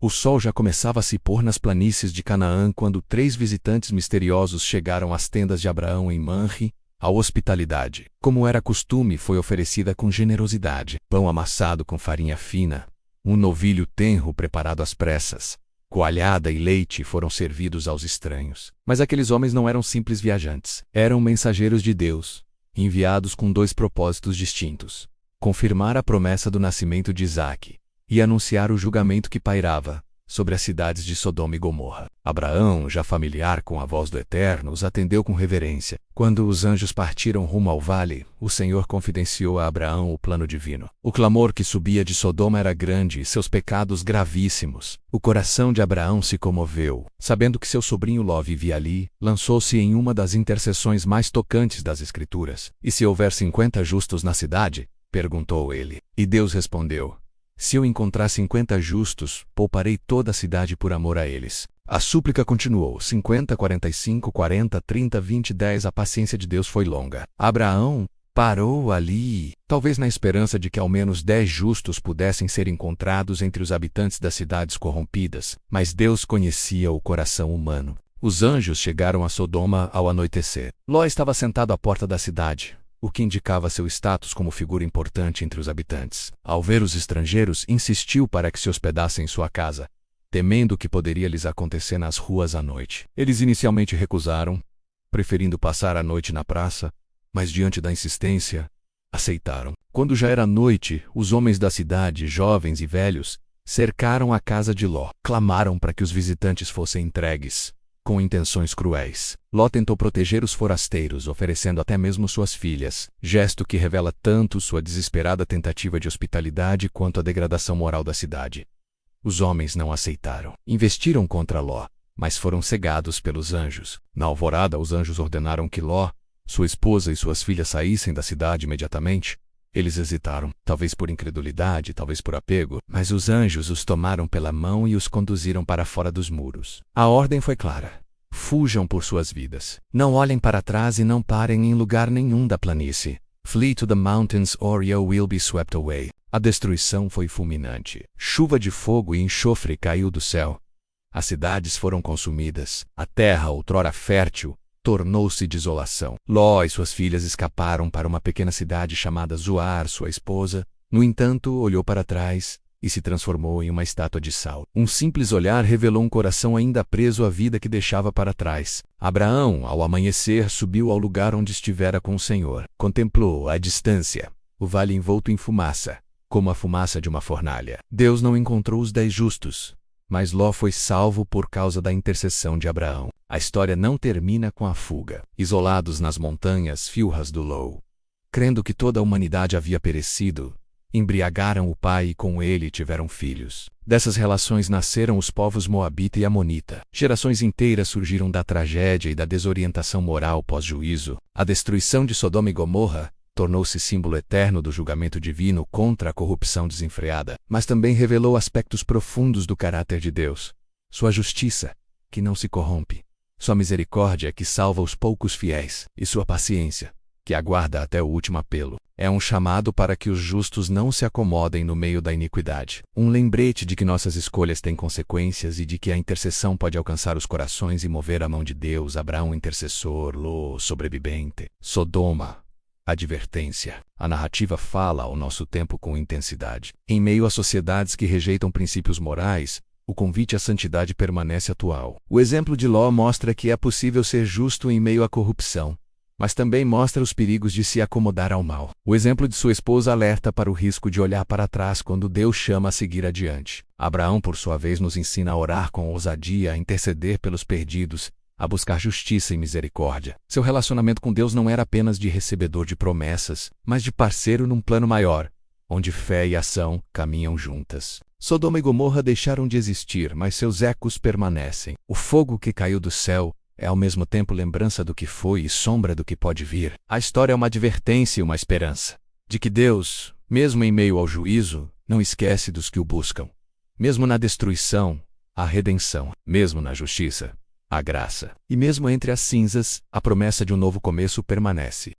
O sol já começava a se pôr nas planícies de Canaã quando 3 visitantes misteriosos chegaram às tendas de Abraão em Manre. A hospitalidade, como era costume, foi oferecida com generosidade. Pão amassado com farinha fina, um novilho tenro preparado às pressas, coalhada e leite foram servidos aos estranhos. Mas aqueles homens não eram simples viajantes. Eram mensageiros de Deus, enviados com 2 propósitos distintos: confirmar a promessa do nascimento de Isaque e anunciar o julgamento que pairava sobre as cidades de Sodoma e Gomorra. Abraão, já familiar com a voz do Eterno, os atendeu com reverência. Quando os anjos partiram rumo ao vale, o Senhor confidenciou a Abraão o plano divino. O clamor que subia de Sodoma era grande e seus pecados gravíssimos. O coração de Abraão se comoveu. Sabendo que seu sobrinho Ló vivia ali, lançou-se em uma das intercessões mais tocantes das Escrituras. E se houver 50 justos na cidade? Perguntou ele. E Deus respondeu: se eu encontrar 50 justos, pouparei toda a cidade por amor a eles. A súplica continuou: 50, 45, 40, 30, 20, 10. A paciência de Deus foi longa. Abraão parou ali, talvez na esperança de que ao menos 10 justos pudessem ser encontrados entre os habitantes das cidades corrompidas. Mas Deus conhecia o coração humano. Os anjos chegaram a Sodoma ao anoitecer. Ló estava sentado à porta da cidade, o que indicava seu status como figura importante entre os habitantes. Ao ver os estrangeiros, insistiu para que se hospedassem em sua casa, temendo o que poderia lhes acontecer nas ruas à noite. Eles inicialmente recusaram, preferindo passar a noite na praça, mas diante da insistência, aceitaram. Quando já era noite, os homens da cidade, jovens e velhos, cercaram a casa de Ló. Clamaram para que os visitantes fossem entregues, com intenções cruéis. Ló tentou proteger os forasteiros, oferecendo até mesmo suas filhas, gesto que revela tanto sua desesperada tentativa de hospitalidade quanto a degradação moral da cidade. Os homens não aceitaram. Investiram contra Ló, mas foram cegados pelos anjos. Na alvorada, os anjos ordenaram que Ló, sua esposa e suas filhas saíssem da cidade imediatamente. Eles hesitaram, talvez por incredulidade, talvez por apego, mas os anjos os tomaram pela mão e os conduziram para fora dos muros. A ordem foi clara: fujam por suas vidas. Não olhem para trás e não parem em lugar nenhum da planície. Flee to the mountains or you will be swept away. A destruição foi fulminante. Chuva de fogo e enxofre caiu do céu. As cidades foram consumidas. A terra, outrora fértil, tornou-se desolação. Ló e suas filhas escaparam para uma pequena cidade chamada Zoar. Sua esposa, no entanto, olhou para trás e se transformou em uma estátua de sal. Um simples olhar revelou um coração ainda preso à vida que deixava para trás. Abraão, ao amanhecer, subiu ao lugar onde estivera com o Senhor. Contemplou, à distância, o vale envolto em fumaça, como a fumaça de uma fornalha. Deus não encontrou os 10 justos, mas Ló foi salvo por causa da intercessão de Abraão. A história não termina com a fuga. Isolados nas montanhas Filhas do Lou, crendo que toda a humanidade havia perecido, embriagaram o pai e com ele tiveram filhos. Dessas relações nasceram os povos Moabita e Amonita. Gerações inteiras surgiram da tragédia e da desorientação moral pós-juízo. A destruição de Sodoma e Gomorra tornou-se símbolo eterno do julgamento divino contra a corrupção desenfreada, mas também revelou aspectos profundos do caráter de Deus. Sua justiça, que não se corrompe, sua misericórdia, que salva os poucos fiéis, e sua paciência, que aguarda até o último apelo. É um chamado para que os justos não se acomodem no meio da iniquidade. Um lembrete de que nossas escolhas têm consequências e de que a intercessão pode alcançar os corações e mover a mão de Deus. Abraão intercessor, Ló sobrevivente, Sodoma advertência. A narrativa fala ao nosso tempo com intensidade. Em meio a sociedades que rejeitam princípios morais, o convite à santidade permanece atual. O exemplo de Ló mostra que é possível ser justo em meio à corrupção, mas também mostra os perigos de se acomodar ao mal. O exemplo de sua esposa alerta para o risco de olhar para trás quando Deus chama a seguir adiante. Abraão, por sua vez, nos ensina a orar com ousadia, a interceder pelos perdidos, a buscar justiça e misericórdia. Seu relacionamento com Deus não era apenas de recebedor de promessas, mas de parceiro num plano maior, onde fé e ação caminham juntas. Sodoma e Gomorra deixaram de existir, mas seus ecos permanecem. O fogo que caiu do céu é ao mesmo tempo lembrança do que foi e sombra do que pode vir. A história é uma advertência e uma esperança, de que Deus, mesmo em meio ao juízo, não esquece dos que o buscam. Mesmo na destruição, a redenção. Mesmo na justiça, a graça. E mesmo entre as cinzas, a promessa de um novo começo permanece.